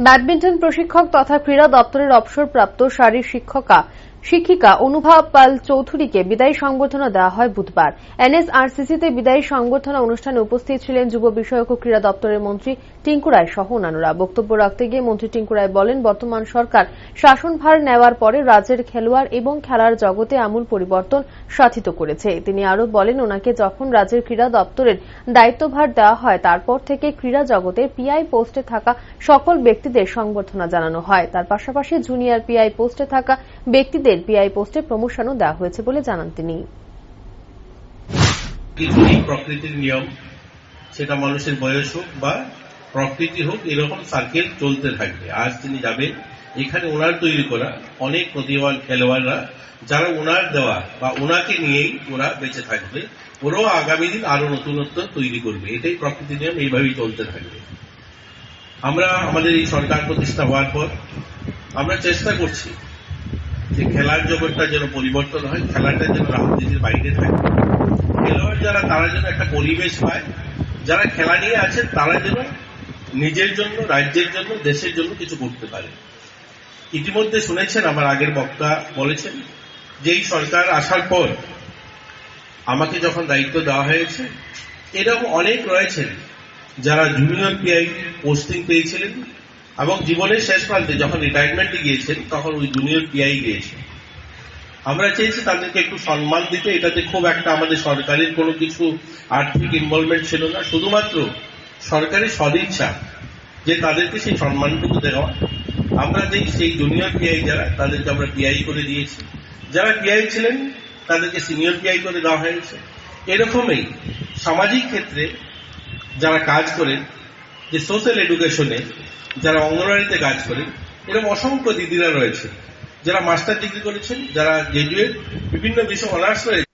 Badminton প্রশিক্ষক তথা ক্রীড়া দপ্তরের অবসরপ্রাপ্ত শারীর শিক্ষিকা অনুভা পাল চৌধুরীকে বিদায়ী সংবর্ধনা দেওয়া হয় বুধবার। এনএসআরসিসিতে বিদায়ী সংবর্ধনা অনুষ্ঠানে উপস্থিত ছিলেন যুব বিষয়ক ও ক্রীড়া দপ্তরের মন্ত্রী টিঙ্কু রায় সহ অন্যান্যরা। বক্তব্য রাখতে গিয়ে মন্ত্রী টিঙ্কু রায় বলেন, বর্তমান সরকার শাসনভার নেওয়ার পরে রাজ্যের খেলোয়াড় এবং খেলার জগতে আমূল পরিবর্তন সাধিত করেছে। তিনি আরও বলেন, ওনাকে যখন রাজ্যের ক্রীড়া দপ্তরের দায়িত্বভার দেওয়া হয় তারপর থেকে ক্রীড়া জগতে পিআই পোস্টে থাকা সকল ব্যক্তিদের সংবর্ধনা জানানো হয়। তার পাশাপাশি জুনিয়র পিআই পোস্টে থাকা ব্যক্তিদের পিআই পোস্টে প্রমোশনও দেওয়া হয়েছে বলে জানান তিনি। প্রকৃতির নিয়ম, সেটা মানুষের বয়স হোক বা প্রকৃতি হোক, এরকম সার্কেল চলতে থাকবে। আজ তিনি যাবেন, এখানে ওনার তৈরি করা অনেক প্রতিভাবান খেলোয়াড়রা যারা ওনার দেওয়া বা ওনাকে নিয়েই ওরা বেঁচে থাকবে, ওরাও আগামী দিন আরো নতুনত্ব তৈরি করবে। এটাই প্রকৃতির নিয়ম, এইভাবেই চলতে থাকবে। আমরা আমাদের এই সরকার প্রতিষ্ঠা হওয়ার পর আমরা চেষ্টা করছি যে খেলার জগৎটা যেন পরিবর্তন হয়, খেলাটা যেন রাজনীতির বাইরে থাকে। খেলোয়াড় যারা তারা যেন একটা পরিবেশ পায়, যারা খেলা নিয়ে আছেন তারা যেন নিজের জন্য, রাজ্যের জন্য, দেশের জন্য কিছু করতে পারে। ইতিমধ্যে শুনেছেন, আমার আগের বক্তা বলেছেন যে এই সরকার আসার পর আমাকে যখন দায়িত্ব দেওয়া হয়েছে, এরকম অনেক রয়েছেন যারা জুনিয়র পিআই পোস্টিং পেয়েছিলেন এবং জীবনের শেষ প্রান্তে যখন রিটায়ারমেন্টে গিয়েছেন তখন ওই জুনিয়র পিআই গিয়েছেন। আমরা চেয়েছি তাদেরকে একটু সম্মান দিতে। এটাতে খুব একটা আমাদের সরকারের কোনো কিছু আর্থিক ইনভলভমেন্ট ছিল না, শুধুমাত্র সরকারের সদিচ্ছা যে তাদেরকে সেই সম্মানটুকু দেওয়া। আমরা সেই জুনিয়র পিআই যারা, তাদেরকে আমরা পিআই করে দিয়েছি। যারা পিআই ছিলেন তাদেরকে সিনিয়র পিআই করে দেওয়া হয়েছে। এরকমই সামাজিক ক্ষেত্রে যারা কাজ করেন, যে সোশ্যাল এডুকেশনে যারা অঙ্গনওয়াড়িতে কাজ করেন, এরকম অসংখ্য দিদিরা রয়েছে যারা মাস্টার ডিগ্রি করেছেন, যারা গ্রাজুয়েট, বিভিন্ন বিষয় অনার্স রয়েছে।